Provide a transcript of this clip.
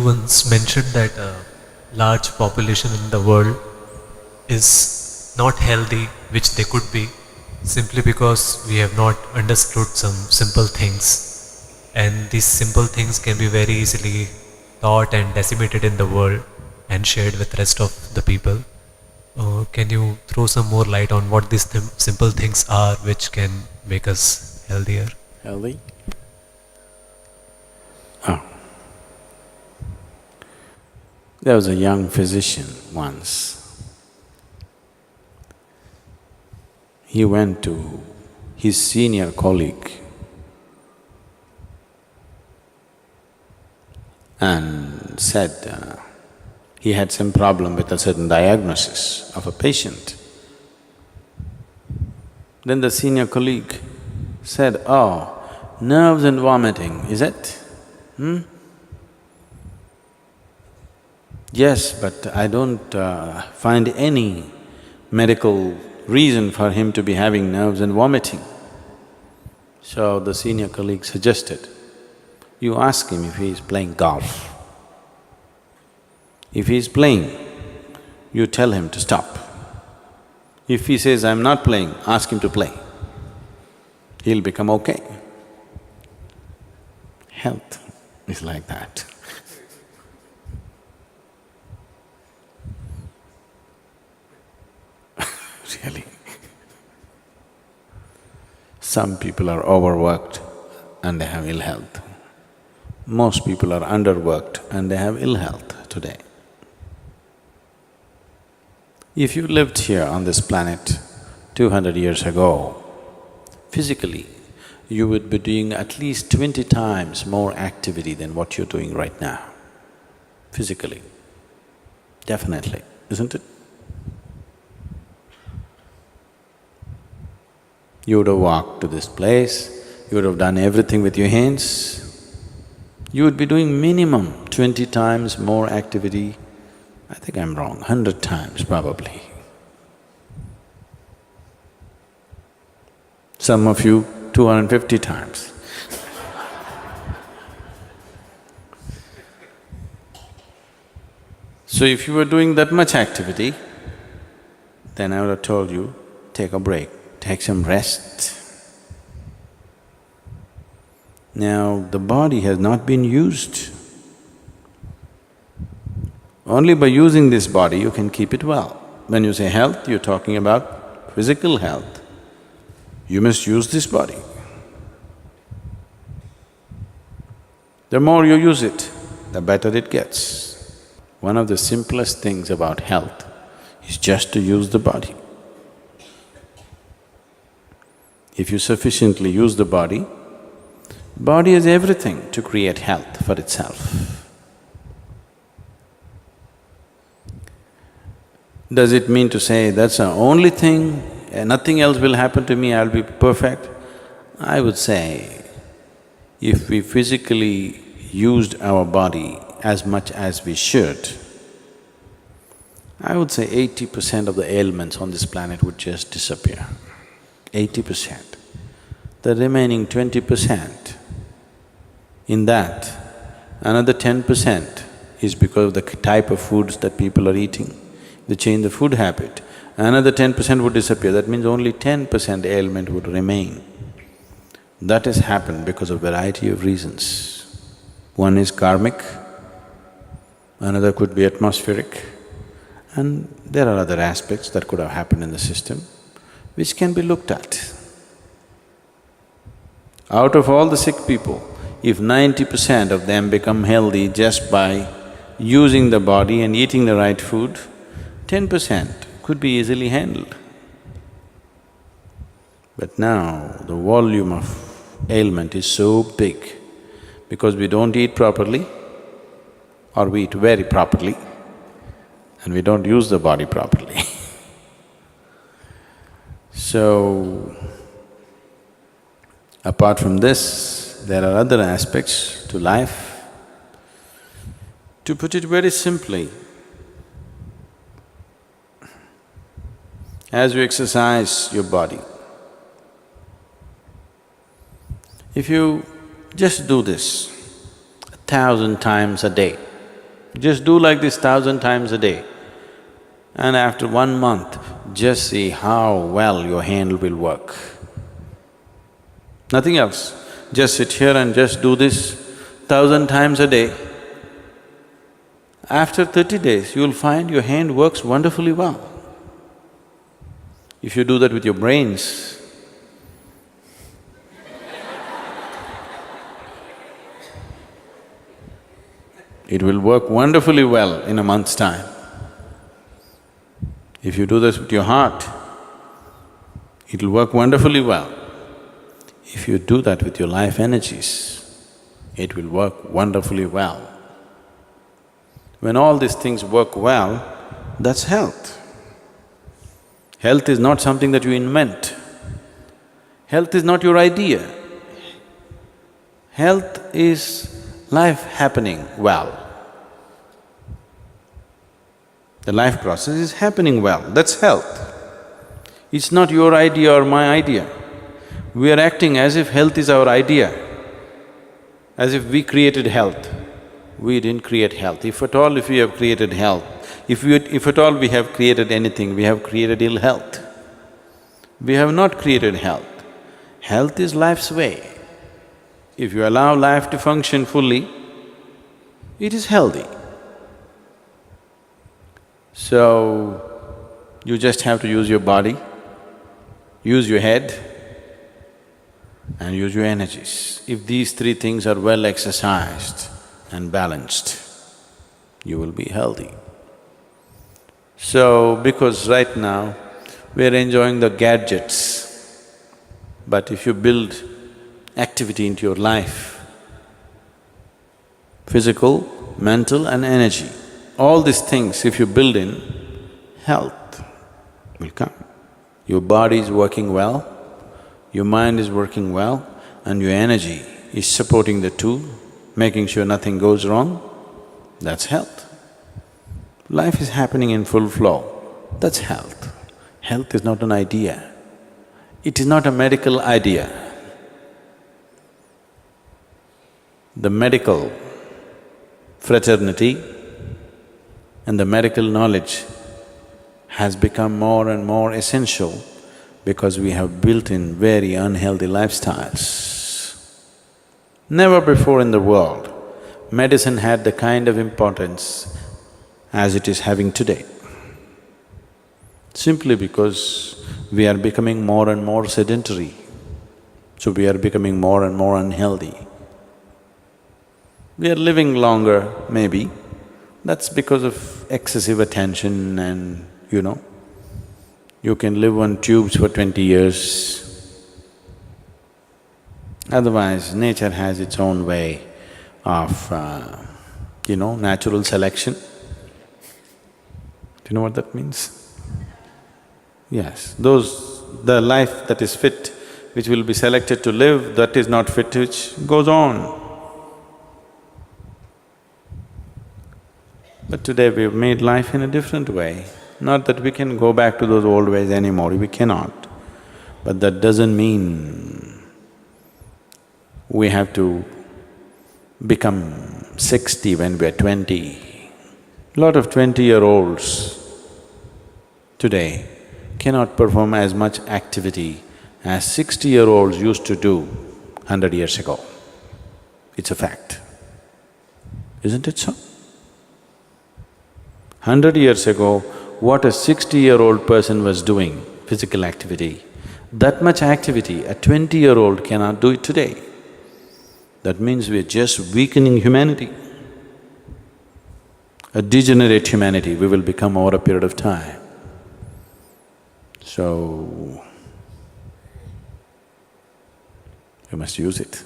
once mentioned that a large population in the world is not healthy, which they could be, simply because we have not understood some simple things. And these simple things can be very easily taught and disseminated in the world and shared with rest of the people. Can you throw some more light on what these simple things are which can make us healthier? Healthy? Oh. There was a young physician once. He went to his senior colleague and said he had some problem with a certain diagnosis of a patient. Then the senior colleague said, "Oh, nerves and vomiting, is it? Yes, but I don't find any medical reason for him to be having nerves and vomiting." So the senior colleague suggested, you ask him if he is playing golf. If he is playing, you tell him to stop. If he says, "I'm not playing," ask him to play. He'll become okay. Health is like that. Really. Some people are overworked and they have ill health. Most people are underworked and they have ill health today. If you lived here on this planet 200 years ago, physically, you would be doing at least 20 times more activity than what you're doing right now, physically. Definitely, isn't it? You would have walked to this place, you would have done everything with your hands. You would be doing minimum 20 times more activity. I think I'm wrong, 100 times probably. Some of you 250 times. So if you were doing that much activity, then I would have told you, take a break, take some rest. Now, the body has not been used. Only by using this body you can keep it well. When you say health, you're talking about physical health. You must use this body. The more you use it, the better it gets. One of the simplest things about health is just to use the body. If you sufficiently use the body has everything to create health for itself. Does it mean to say, that's the only thing, nothing else will happen to me, I'll be perfect? I would say, if we physically used our body as much as we should, I would say 80% of the ailments on this planet would just disappear. 80%. The remaining 20%, in that, another 10% is because of the type of foods that people are eating. They change the food habit, another 10% would disappear, that means only 10% ailment would remain. That has happened because of variety of reasons. One is karmic, another could be atmospheric, and there are other aspects that could have happened in the system, which can be looked at. Out of all the sick people, if 90% of them become healthy just by using the body and eating the right food, 10% could be easily handled. But now, the volume of ailment is so big because we don't eat properly or we eat very properly and we don't use the body properly. So, apart from this, there are other aspects to life. To put it very simply, as you exercise your body, if you just do this 1,000 times a day, Just do like this 1,000 times a day. And after 1 month, just see how well your hand will work. Nothing else. Just sit here and just do this 1,000 times a day. After 30 days, you'll find your hand works wonderfully well. If you do that with your brains, it will work wonderfully well in a month's time. If you do this with your heart, it'll work wonderfully well. If you do that with your life energies, it will work wonderfully well. When all these things work well, that's health. Health is not something that you invent. Health is not your idea. Health is life happening well. The life process is happening well, that's health. It's not your idea or my idea. We are acting as if health is our idea, as if we created health. We didn't create health. If at all if we have created health, if at all we have created anything, we have created ill health. We have not created health. Health is life's way. If you allow life to function fully, it is healthy. So, you just have to use your body, use your head, and use your energies. If these three things are well exercised and balanced, you will be healthy. So, because right now we're enjoying the gadgets, but if you build activity into your life, physical, mental and energy, all these things if you build in, health will come. Your body is working well, your mind is working well, and your energy is supporting the two, making sure nothing goes wrong, that's health. Life is happening in full flow, that's health. Health is not an idea, it is not a medical idea. The medical fraternity and the medical knowledge has become more and more essential because we have built in very unhealthy lifestyles. Never before in the world, medicine had the kind of importance as it is having today. Simply because we are becoming more and more sedentary, so we are becoming more and more unhealthy. We are living longer, maybe, that's because of excessive attention and, you can live on tubes for 20 years. Otherwise, nature has its own way of, natural selection. Do you know what that means? Yes, the life that is fit, which will be selected to live, that is not fit, which goes on. But today we've made life in a different way. Not that we can go back to those old ways anymore, we cannot. But that doesn't mean we have to become 60 when we're 20. Lot of 20-year-olds today cannot perform as much activity as 60-year-olds used to do 100 years ago. It's a fact, isn't it so? 100 years ago, what a 60-year-old person was doing, physical activity, that much activity a 20-year-old cannot do it today. That means we're just weakening humanity. A degenerate humanity we will become over a period of time. So, you must use it.